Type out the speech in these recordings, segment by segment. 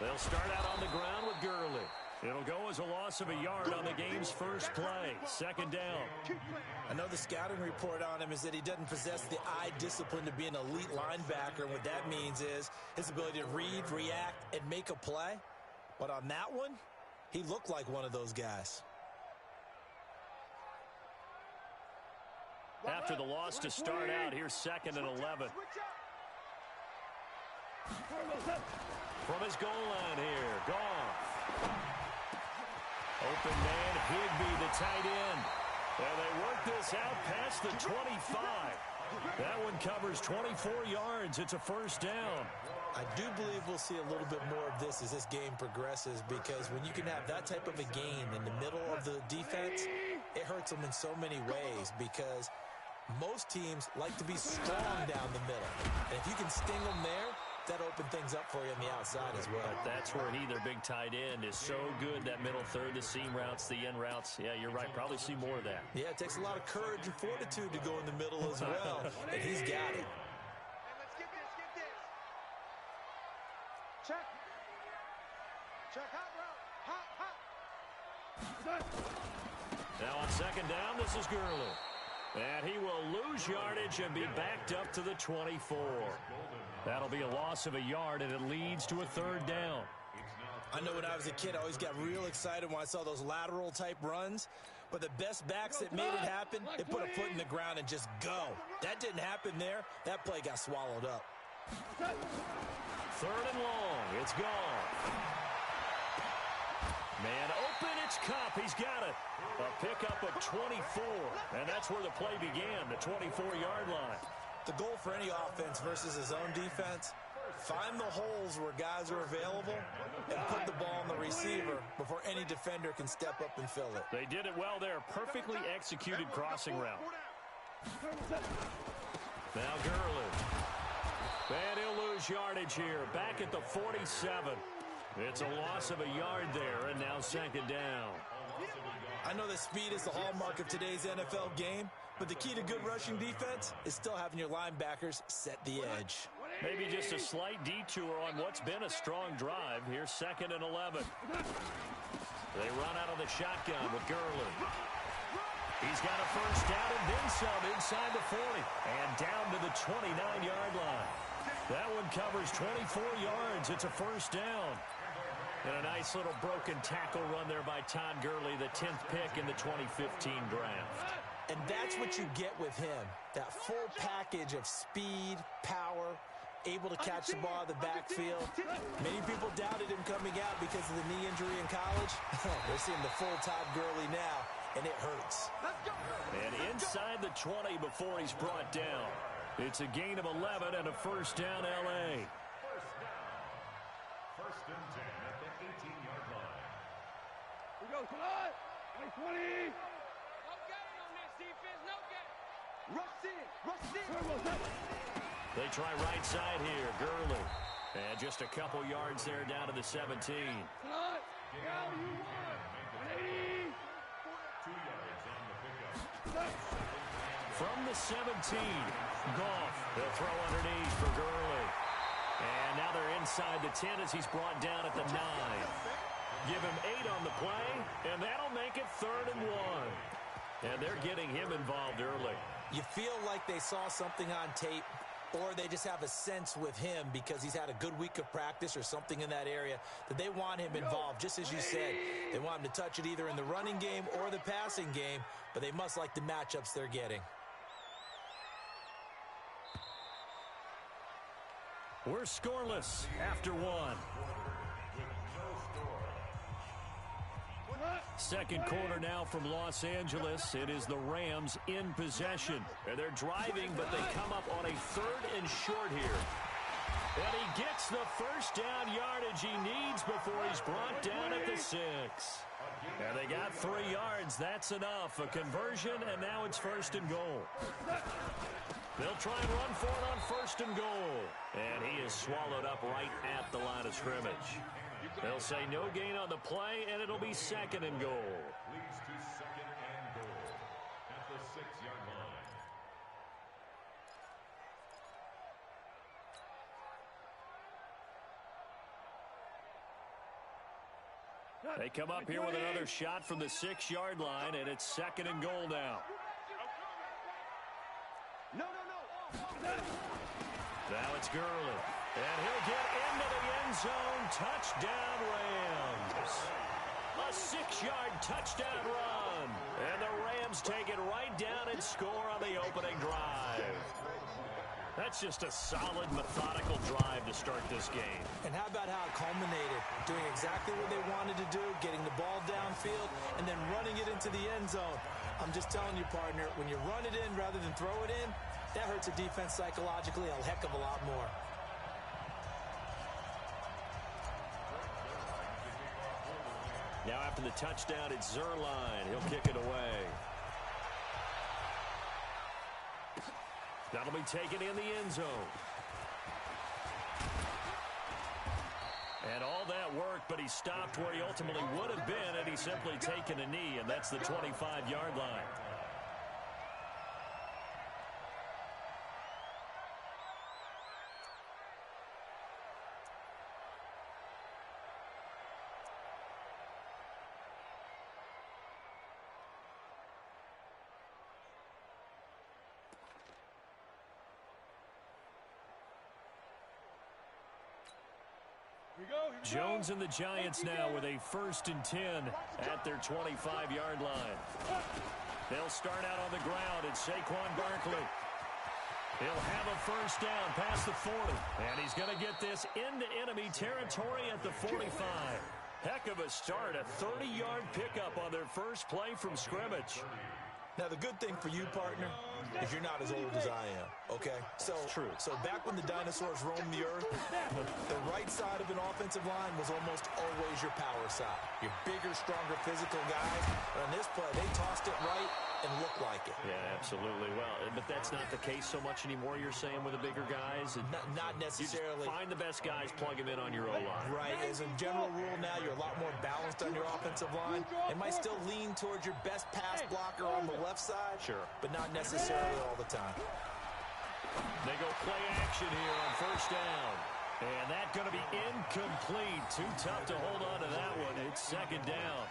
They'll start out on the ground with Gurley. It'll go as a loss of a yard on the game's first play. Second down. I know the scouting report on him is that he doesn't possess the eye discipline to be an elite linebacker. What that means is his ability to read, react, and make a play. But on that one, he looked like one of those guys. After the loss to start out, here's 2nd and 11. From his goal line here, Goff. Open man, Higbee, the tight end. And they work this out past the 25. That one covers 24 yards. It's a first down. I do believe we'll see a little bit more of this as this game progresses, because when you can have that type of a gain in the middle of the defense, it hurts them in so many ways, because most teams like to be strong down the middle. And if you can sting them there, that opened things up for you on the outside as well. But that's where their big tight end, is so good. That middle third, the seam routes, the end routes. Yeah, you're right. Probably see more of that. Yeah, it takes a lot of courage and fortitude to go in the middle as well. And he's got it. Hey, let's get this. Check. Hot route. Hot. Now on second down, this is Gurley. And he will lose yardage and be backed up to the 24. That'll be a loss of a yard, and it leads to a third down. I know when I was a kid, I always got real excited when I saw those lateral-type runs. But the best backs that made it happen, they put a foot in the ground and just go. That didn't happen there. That play got swallowed up. Third and long. It's gone. Man open, it's Cup. He's got it. A pickup of 24. And that's where the play began, the 24-yard line. The goal for any offense versus his own defense, find the holes where guys are available and put the ball on the receiver before any defender can step up and fill it. They did it well there. Perfectly executed crossing route. Now Gurley. And he'll lose yardage here. Back at the 47. It's a loss of a yard there, and now second down. I know that speed is the hallmark of today's NFL game, but the key to good rushing defense is still having your linebackers set the edge. Maybe just a slight detour on what's been a strong drive. Here's 2nd and 11. They run out of the shotgun with Gurley. He's got a first down and then some inside the 40 and down to the 29-yard line. That one covers 24 yards. It's a first down. And a nice little broken tackle run there by Todd Gurley, the 10th pick in the 2015 draft. And that's what you get with him, that full package of speed, power, able to catch the ball out of the backfield. Many people doubted him coming out because of the knee injury in college. They're seeing the full Todd Gurley now, and it hurts. And inside the 20 before he's brought down. It's a gain of 11 and a first down, L.A. First and 10 at the 18-yard line. We go, come on. 20. No gain on this defense, no gain. Rush in. They try right side here, Gurley. And just a couple yards there down to the 17. Come on. Now you won. 80. 2 yards on the pickup. From the 17, Goff. They'll throw underneath for Gurley. And now they're inside the 10 as he's brought down at the 9. Give him 8 on the play, and that'll make it 3rd and 1. And they're getting him involved early. You feel like they saw something on tape, or they just have a sense with him because he's had a good week of practice or something in that area that they want him involved, just as you said. They want him to touch it either in the running game or the passing game, but they must like the matchups they're getting. We're scoreless after 1. Second quarter now from Los Angeles. It is the Rams in possession. And they're driving, but they come up on a 3rd and short here. And he gets the first down yardage he needs before he's brought down at the 6. And they got 3 yards. That's enough. A conversion, and now it's 1st and goal. They'll try and run for it on 1st and goal. And he is swallowed up right at the line of scrimmage. They'll say no gain on the play, and it'll be 2nd and goal. Leads to 2nd and goal at the 6-yard line. They come up here with another shot from the 6-yard line, and it's 2nd and goal now. No. Now it's Gurley. And he'll get into the end zone. Touchdown, Rams. A 6-yard touchdown run. And the Rams take it right down and score on the opening drive. That's just a solid, methodical drive to start this game. And how about how it culminated? Doing exactly what they wanted to do, getting the ball downfield, and then running it into the end zone. I'm just telling you, partner, when you run it in rather than throw it in, that hurts a defense psychologically a heck of a lot more. Now after the touchdown, it's Zerline. He'll kick it away. That'll be taken in the end zone. And all that work, but he stopped where he ultimately would have been had he simply taken a knee, and that's the 25-yard line. Jones and the Giants now with a 1st and 10 at their 25-yard line. They'll start out on the ground at Saquon Barkley. He'll have a 1st down past the 40. And he's going to get this into enemy territory at the 45. Heck of a start, a 30-yard pickup on their first play from scrimmage. Now, the good thing for you, partner, is you're not as old as I am, okay? So, True. So back when the dinosaurs roamed the earth, the right side of an offensive line was almost always your power side. Your bigger, stronger, physical guys. But on this play, they tossed it right and looked like it. Yeah, absolutely. Well, but that's not the case so much anymore, you're saying, with the bigger guys? Not necessarily. You just find the best guys, plug them in on your O-line. Right. As a general rule now, you're a lot more balanced on your offensive line. It might still lean towards your best pass blocker on the left side. Sure. But not necessarily all the time. They go play action here on 1st down. And that's going to be incomplete. Too tough to hold on to that one. It's 2nd down.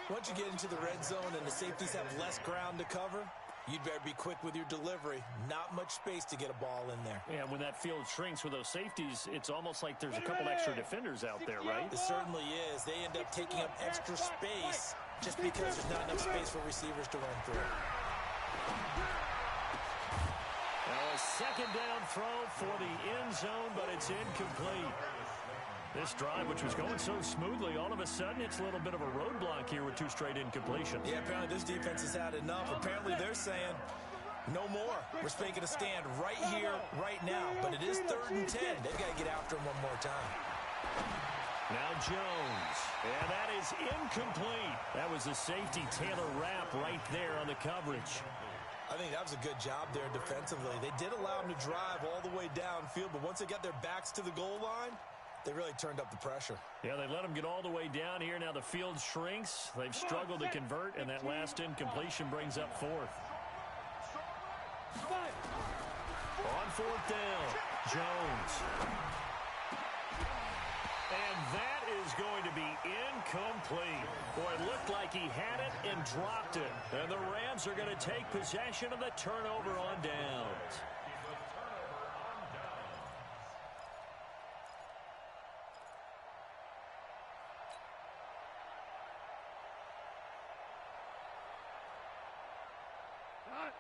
Once you get into the red zone and the safeties have less ground to cover, you'd better be quick with your delivery. Not much space to get a ball in there. Yeah, when that field shrinks with those safeties, it's almost like there's a couple extra defenders out there, right? It certainly is. They end up taking up extra space just because there's not enough space for receivers to run through. Now a 2nd down throw for the end zone, but it's incomplete. This drive, which was going so smoothly, all of a sudden it's a little bit of a roadblock here with 2 straight incompletions. Yeah, apparently this defense has had enough. Apparently they're saying, no more. We're making a stand right here, right now. But it is 3rd and 10. They've got to get after him one more time. Now Jones, and that is incomplete. That was a safety Taylor Rapp right there on the coverage. I think that was a good job there defensively. They did allow him to drive all the way downfield, but once they got their backs to the goal line, they really turned up the pressure. Yeah, they let them get all the way down here. Now the field shrinks. They've struggled to convert, and that last incompletion brings up 4th. On 4th down, Jones. And that is going to be incomplete. Boy, it looked like he had it and dropped it. And the Rams are going to take possession of the turnover on downs.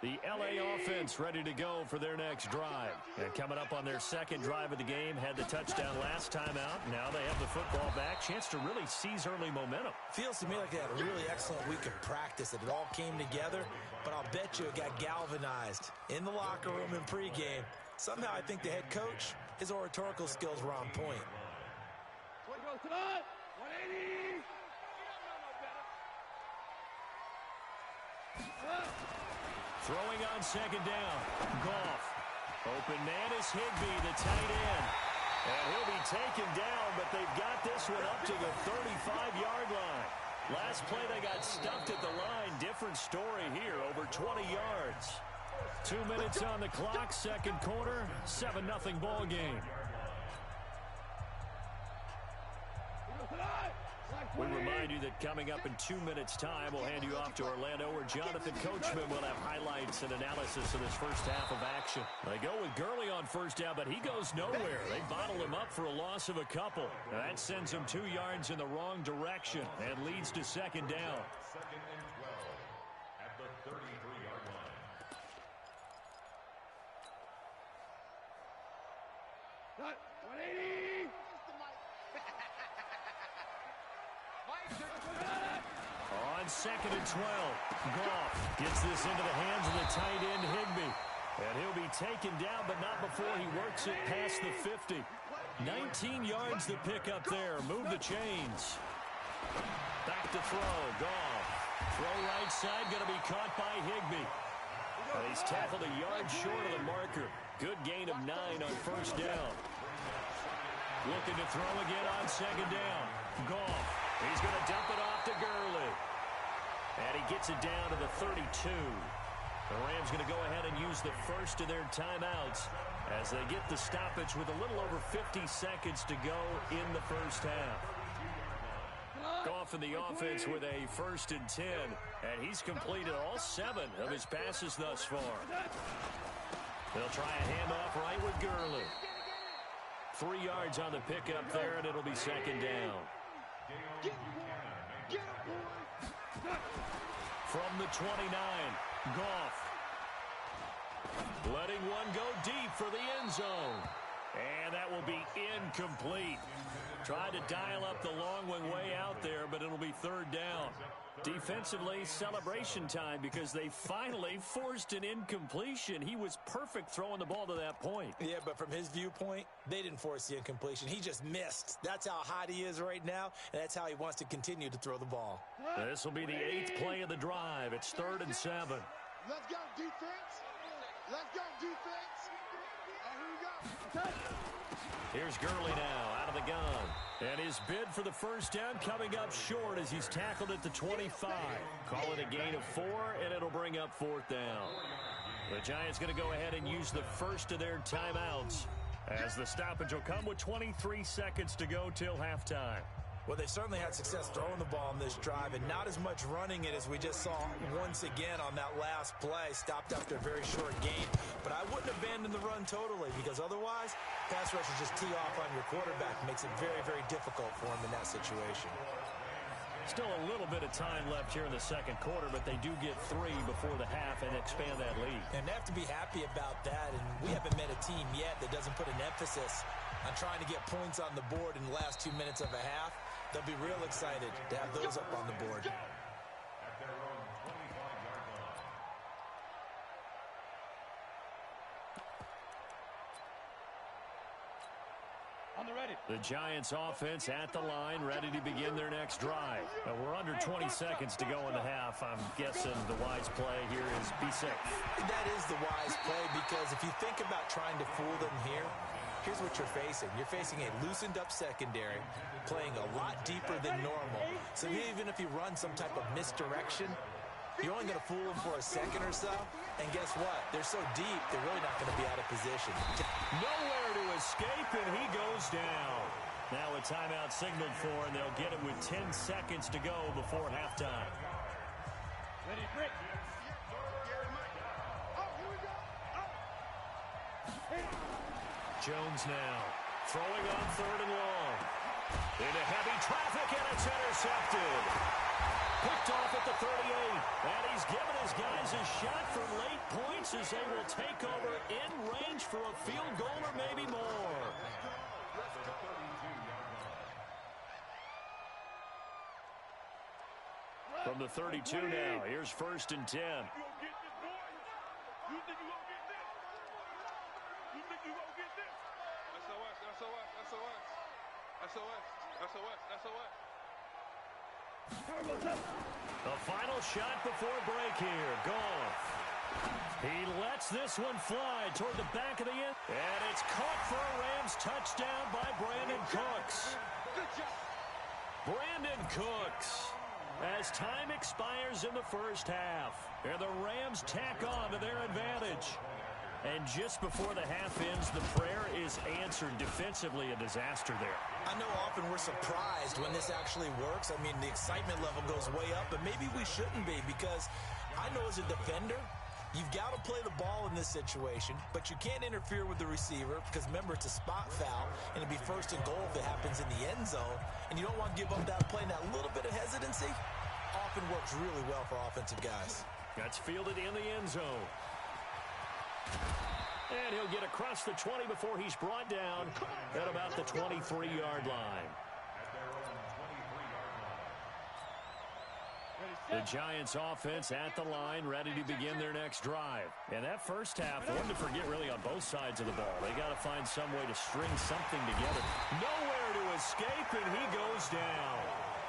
The L.A. offense ready to go for their next drive. And coming up on their 2nd drive of the game, had the touchdown last time out. Now they have the football back. Chance to really seize early momentum. Feels to me like they had a really excellent week of practice. It all came together, but I'll bet you it got galvanized in the locker room in pregame. Somehow I think the head coach, his oratorical skills were on point. 180. Throwing on 2nd down. Goff. Open man is Higbee, the tight end. And he'll be taken down, but they've got this one up to the 35-yard line. Last play they got stuffed at the line. Different story here, over 20 yards. 2 minutes on the clock, 2nd quarter, 7-0 ball game. We remind you that coming up in 2 minutes' time, we'll hand you off to Orlando, where Jonathan Coachman will have highlights and analysis of this first half of action. They go with Gurley on first down, but he goes nowhere. They bottle him up for a loss of a couple. That sends him 2 yards in the wrong direction and leads to second down. Second and 12 at the 33-yard line. Cut. 180. On second and 12, Goff gets this into the hands of the tight end, Higbee. And he'll be taken down, but not before he works it past the 50. 19 yards to pick up there. Move the chains. Back to throw. Goff. Throw right side, going to be caught by Higbee. And he's tackled a yard short of the marker. Good gain of 9 on first down. Looking to throw again on second down. Goff. He's going to dump it off to Gurley. And he gets it down to the 32. The Rams going to go ahead and use the first of their timeouts as they get the stoppage with a little over 50 seconds to go in the first half. Goff in the offense with a 1st and 10, and he's completed all 7 of his passes thus far. They'll try a handoff right with Gurley. 3 yards on the pickup there, and it'll be second down. From the 29, Goff. Letting one go deep for the end zone. And that will be incomplete. Tried to dial up the long one way out there, but it'll be third down. Defensively, celebration time because they finally forced an incompletion. He was perfect throwing the ball to that point. Yeah, but from his viewpoint, they didn't force the incompletion. He just missed. That's how hot he is right now, and that's how he wants to continue to throw the ball. This will be the 8th play of the drive. It's 3rd and 7. Let's go, defense. Let's go, defense. And here we go. Here's Gurley now out of the gun. And his bid for the first down coming up short as he's tackled at the 25. Call it a gain of 4, and it'll bring up 4th down. The Giants going to go ahead and use the first of their timeouts as the stoppage will come with 23 seconds to go till halftime. Well, they certainly had success throwing the ball on this drive and not as much running it as we just saw once again on that last play. Stopped after a very short gain. But I wouldn't abandon the run totally because otherwise, pass rushers just tee off on your quarterback. Makes it very, very difficult for him in that situation. Still a little bit of time left here in the second quarter, but they do get 3 before the half and expand that lead. And they have to be happy about that. And we haven't met a team yet that doesn't put an emphasis on trying to get points on the board in the last 2 minutes of a half. They'll be real excited to have those up on the board. At their own 25-yard line. On the ready. The Giants offense at the line, ready to begin their next drive. Now, we're under 20 seconds to go in the half. I'm guessing the wise play here is be safe. That is the wise play because if you think about trying to fool them here, here's what you're facing. You're facing a loosened up secondary, playing a lot deeper than normal. So even if you run some type of misdirection, you're only going to fool them for a second or so. And guess what? They're so deep, they're really not going to be out of position. Nowhere to escape, and he goes down. Now a timeout signaled for, and they'll get it with 10 seconds to go before halftime. Ready, break. Oh, here we go. Jones now throwing on 3rd and long. Into heavy traffic, and it's intercepted. Picked off at the 38, and he's given his guys a shot for late points as they will take over in range for a field goal or maybe more. From the 32 now, here's 1st and 10. The final shot before break here. Goff. He lets this one fly toward the back of the end. And it's caught for a Rams touchdown by Brandon Cooks. Brandon Cooks. As time expires in the first half. And the Rams tack on to their advantage. And just before the half ends, the prayer is answered. Defensively, a disaster there. I know often we're surprised when this actually works. I mean, the excitement level goes way up, but maybe we shouldn't be, because I know as a defender, you've got to play the ball in this situation, but you can't interfere with the receiver because, remember, it's a spot foul, and it'd be first and goal if it happens in the end zone, and you don't want to give up that play. And that little bit of hesitancy often works really well for offensive guys. That's fielded in the end zone. And he'll get across the 20 before he's brought down at about the 23-yard line. The Giants offense at the line, ready to begin their next drive. And that first half, one to forget really on both sides of the ball. They got to find some way to string something together. Nowhere to escape, and he goes down.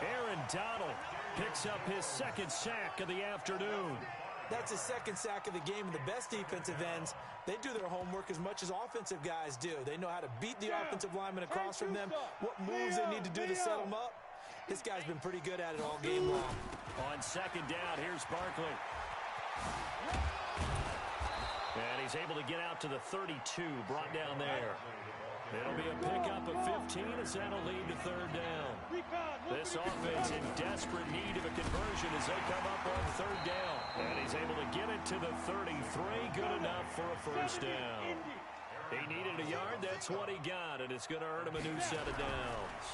Aaron Donald picks up his second sack of the afternoon. That's his second sack of the game. And the best defensive ends, they do their homework as much as offensive guys do. They know how to beat the offensive lineman across from them, what moves they need to do to set them up. This guy's been pretty good at it all game long. On second down, here's Barkley. And he's able to get out to the 32, brought down there. It'll be a pickup of 15 as that'll lead to third down. This offense in desperate need of a conversion as they come up on third down. And he's able to get it to the 33, good enough for a first down. He needed a yard, that's what he got, and it's going to earn him a new set of downs.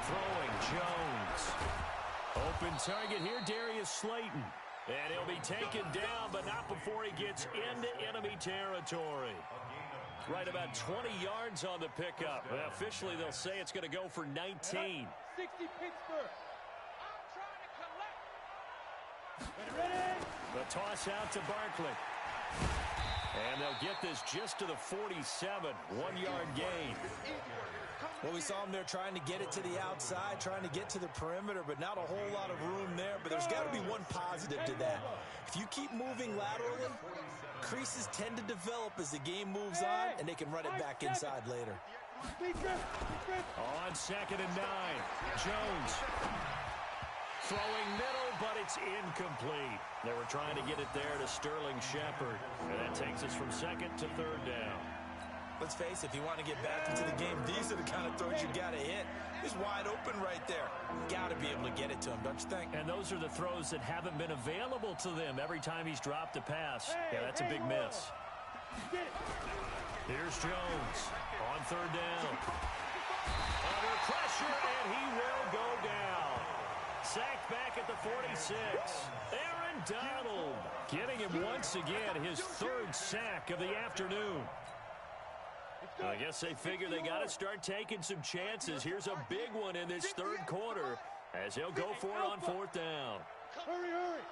Throwing, Jones. Open target here, Darius Slayton. And he'll be taken down, but not before he gets into enemy territory. Right about 20 yards on the pickup. Well, officially, they'll say it's going to go for 19. 60 Pittsburgh. I'm trying to collect. Ready? The toss out to Barkley. And they'll get this just to the 47. 1-yard gain. Well, we saw him there trying to get it to the outside, trying to get to the perimeter, but not a whole lot of room there. But there's got to be one positive to that. If you keep moving laterally, creases tend to develop as the game moves on, and they can run it back inside later. On second and 9, Jones. Throwing middle, but it's incomplete. They were trying to get it there to Sterling Shepard. And that takes us from second to third down. Let's face it, if you want to get back into the game, these are the kind of throws you got to hit. He's wide open right there. Got to be able to get it to him, don't you think? And those are the throws that haven't been available to them every time he's dropped a pass. Yeah, that's a big miss. Here's Jones on third down. Under pressure, and he will go down. Sacked back at the 46. Aaron Donald getting him once again, his third sack of the afternoon. I guess they figure they got to start taking some chances. Here's a big one in this third quarter as he'll go for it on fourth down. Hurry, hurry.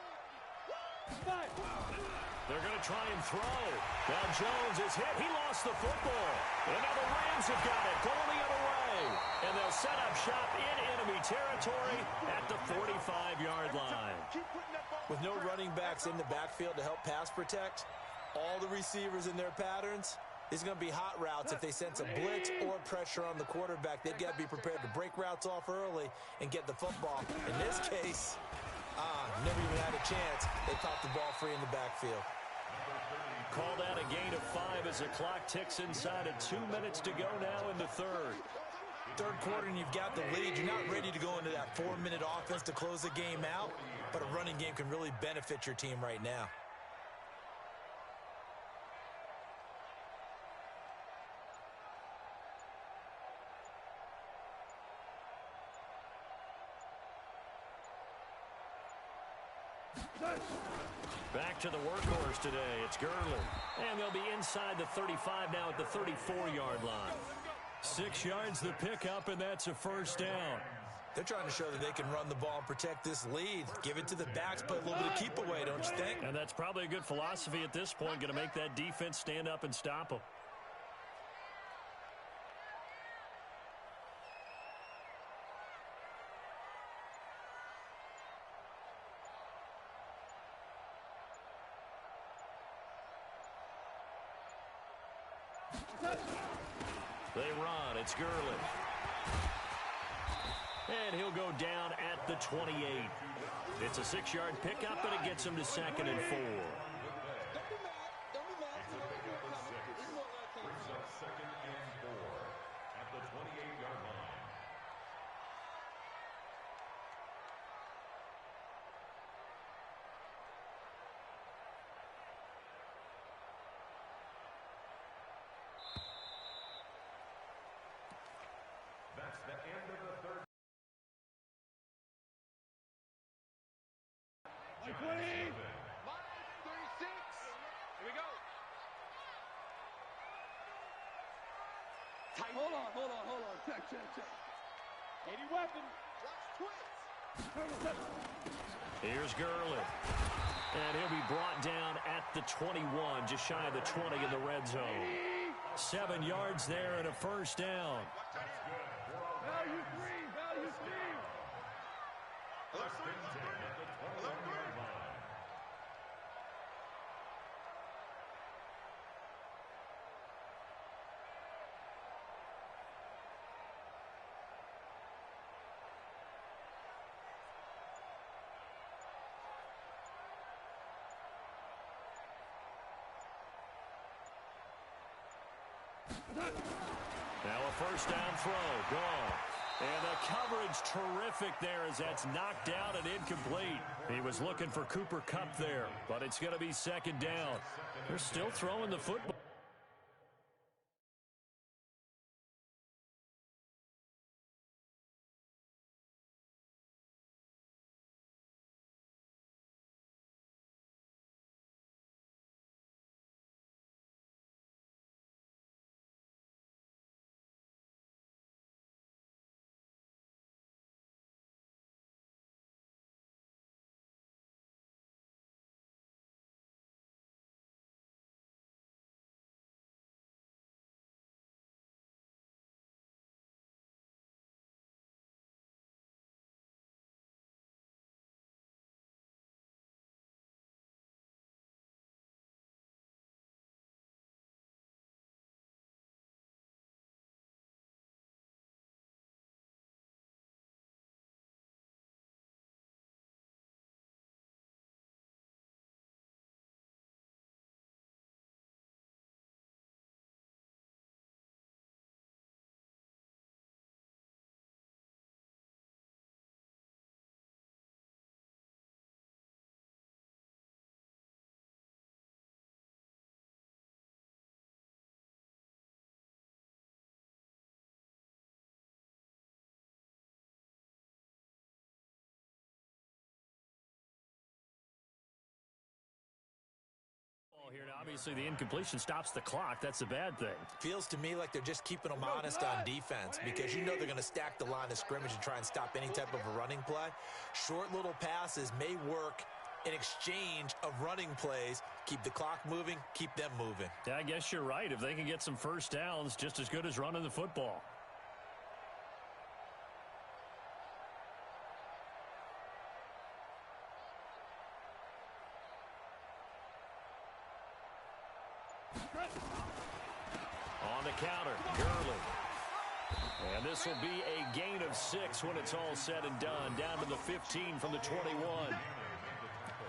They're going to try and throw. Now Jones is hit. He lost the football. And now the Rams have got it, going the other way. And they'll set up shop in enemy territory at the 45-yard line. With no running backs in the backfield to help pass protect, all the receivers in their patterns, it's going to be hot routes. If they sense a blitz or pressure on the quarterback, they've got to be prepared to break routes off early and get the football. In this case, never even had a chance. They popped the ball free in the backfield. Called out a gain of 5 as the clock ticks inside of 2 minutes to go now in the third. Third quarter and you've got the lead. You're not ready to go into that 4-minute offense to close the game out, but a running game can really benefit your team right now. Back to the workhorse today. It's Gurley. And they'll be inside the 35 now at the 34-yard line. 6 yards the pickup, and that's a first down. They're trying to show that they can run the ball and protect this lead. Give it to the backs, play a little bit of keep away, don't you think? And that's probably a good philosophy at this point, going to make that defense stand up and stop them. They run. It's Gurley. And he'll go down at the 28. It's a 6-yard pickup, and it gets him to second and 4. Hold on. Check. Any weapon. Here's Gurley. And he'll be brought down at the 21, just shy of the 20 in the red zone. 7 yards there and a first down. Value three. Now a first down throw, gone. And the coverage terrific there as that's knocked out and incomplete. He was looking for Cooper Kupp there, but it's going to be second down. They're still throwing the football. Here, now, obviously, the incompletion stops the clock. That's a bad thing. Feels to me like they're just keeping them honest on defense because you know they're going to stack the line of scrimmage and try and stop any type of a running play. Short little passes may work in exchange of running plays. Keep the clock moving, keep them moving. Yeah, I guess you're right. If they can get some first downs, just as good as running the football. On the counter, Gurley. And this will be a gain of 6 when it's all said and done. Down to the 15 from the 21.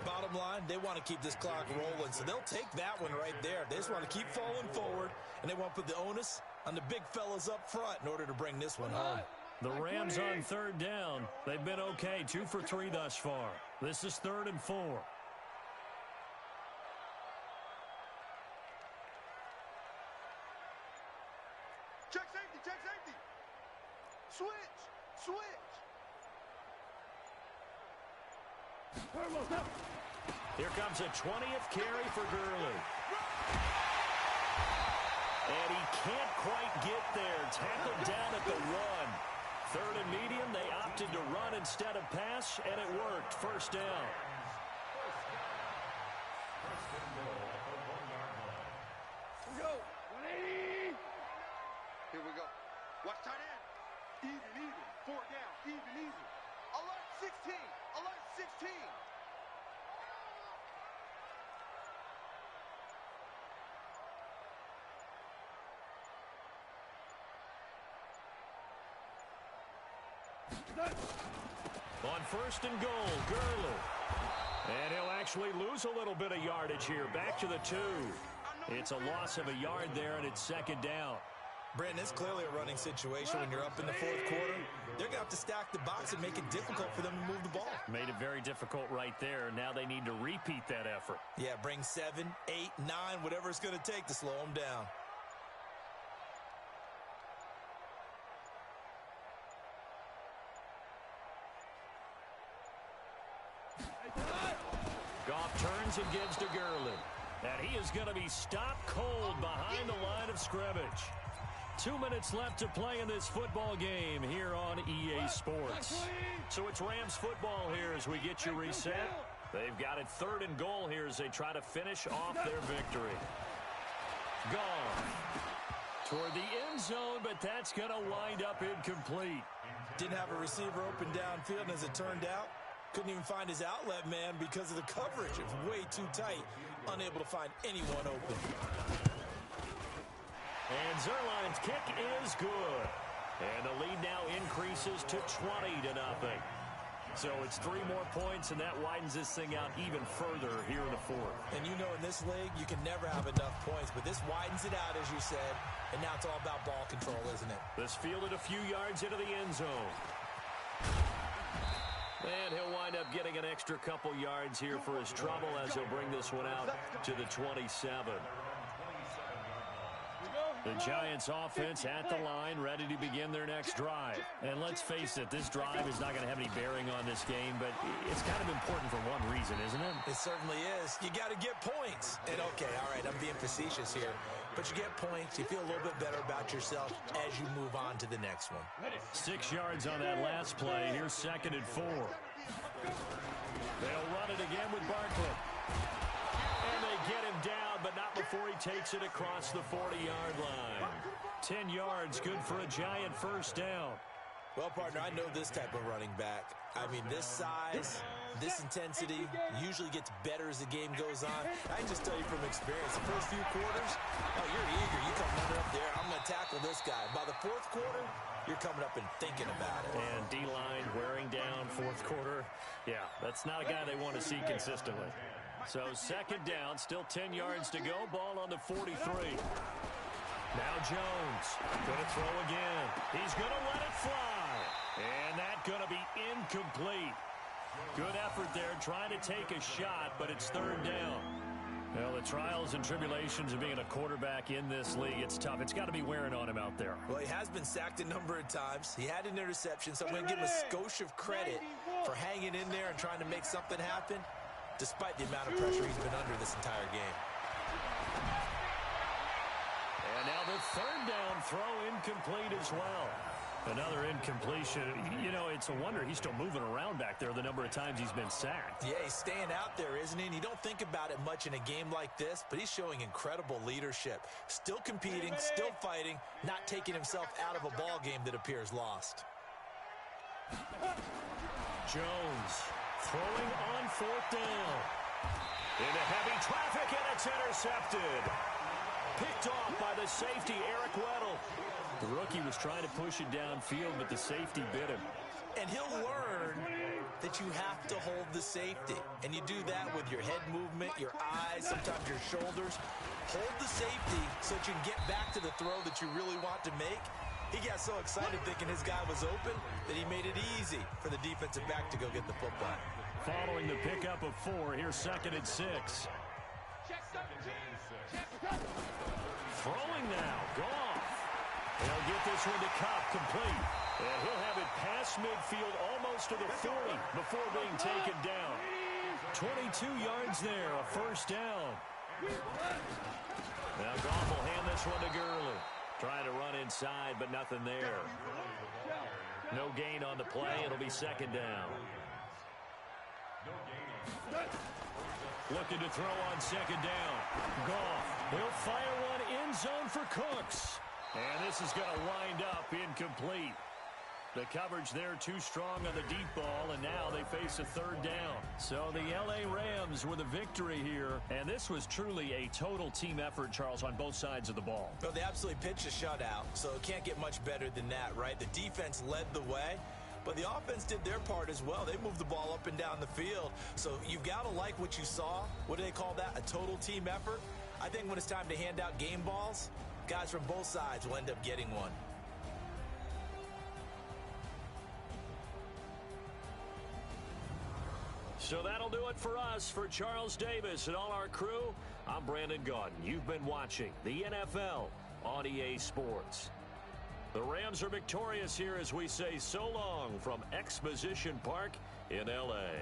Bottom line, they want to keep this clock rolling, so they'll take that one right there. They just want to keep falling forward, and they want to put the onus on the big fellas up front in order to bring this one home. The Rams on third down. They've been okay, 2 for 3 thus far. This is 3rd and 4. Check safety. Switch. Here comes a 20th carry for Gurley. And he can't quite get there. Tackled down at the 1. 3rd and medium, they opted to run instead of pass, and it worked. First down. Here we go. 180. Here we go. Watch tight end. Even. 4 down. Even. Alert 16. Alert 16. On 1st and goal, Gurley. And he'll actually lose a little bit of yardage here. Back to the 2. It's a loss of a yard there, and it's 2nd down. Brandon, it's clearly a running situation when you're up in the 4th quarter. They're going to have to stack the box and make it difficult for them to move the ball. Made it very difficult right there. Now they need to repeat that effort. Yeah, bring 7, 8, 9, whatever it's going to take to slow them down. Goff turns and gives to Gurley. And he is going to be stopped cold behind the line of scrimmage. 2 minutes left to play in this football game here on EA Sports. So it's Rams football here as we get you reset. They've got it 3rd and goal here as they try to finish off their victory. Gone toward the end zone, but that's going to wind up incomplete. Didn't have a receiver open downfield, and as it turned out, couldn't even find his outlet man because of the coverage. It was way too tight, unable to find anyone open. And Zerline's kick is good. And the lead now increases to 20-0. So it's 3 more points, and that widens this thing out even further here in the 4th. And you know in this league, you can never have enough points, but this widens it out, as you said, and now it's all about ball control, isn't it? This fielded a few yards into the end zone. And he'll wind up getting an extra couple yards here for his trouble as he'll bring this one out to the 27. The Giants offense at the line, ready to begin their next drive. And let's face it, this drive is not going to have any bearing on this game, but it's kind of important for one reason, isn't it? It certainly is. You got to get points. And okay, all right, I'm being facetious here, but you get points, you feel a little bit better about yourself as you move on to the next one. 6 yards on that last play. Here's 2nd and 4. They'll run it again with Barkley. And they get him down, but not before he takes it across the 40-yard line. 10 yards, good for a Giant first down. Well, partner, I know this type of running back. I mean, this size, this intensity usually gets better as the game goes on. I can just tell you from experience, the first few quarters, oh, you're eager. You come running up there, I'm going to tackle this guy. By the 4th quarter, you're coming up and thinking about it. And D-line wearing down 4th quarter. Yeah, that's not a guy they want to see consistently. So 2nd down, still 10 yards to go. Ball on the 43. Now Jones going to throw again. He's going to let it fly. And that's going to be incomplete. Good effort there trying to take a shot, but it's 3rd down. Well, the trials and tribulations of being a quarterback in this league, it's tough. It's got to be wearing on him out there. Well, he has been sacked a number of times. He had an interception, so I'm going to give him a skosh of credit for hanging in there and trying to make something happen, despite the amount of pressure he's been under this entire game. And now the 3rd down throw incomplete as well. Another incompletion. You know, it's a wonder he's still moving around back there the number of times he's been sacked. Yeah, he's staying out there, isn't he? And you don't think about it much in a game like this, but he's showing incredible leadership. Still competing, still fighting, not taking himself out of a ball game that appears lost. Jones throwing on 4th down. Into heavy traffic, and it's intercepted. Picked off by the safety, Eric Weddle. The rookie was trying to push it downfield, but the safety bit him. And he'll learn that you have to hold the safety. And you do that with your head movement, your eyes, sometimes your shoulders. Hold the safety so that you can get back to the throw that you really want to make. He got so excited thinking his guy was open that he made it easy for the defensive back to go get the football. Following the pickup of 4, here's 2nd and 6. Throwing now, Goff. He'll get this one to Cup, complete. And he'll have it past midfield almost to the 40 before being taken down. 22 yards there, a first down. Now Goff will hand this one to Gurley. Trying to run inside, but nothing there. No gain on the play. It'll be 2nd down. Looking to throw on 2nd down. Goff. He'll fire one end zone for Cooks. And this is going to wind up incomplete. The coverage there too strong on the deep ball, and now they face a 3rd down. So the L.A. Rams with a victory here, and this was truly a total team effort, Charles, on both sides of the ball. Well, they absolutely pitched a shutout, so it can't get much better than that, right? The defense led the way, but the offense did their part as well. They moved the ball up and down the field, so you've got to like what you saw. What do they call that? A total team effort? I think when it's time to hand out game balls, guys from both sides will end up getting one. So that'll do it for us. For Charles Davis and all our crew, I'm Brandon Gaudin. You've been watching the NFL on EA Sports. The Rams are victorious here as we say so long from Exposition Park in L.A.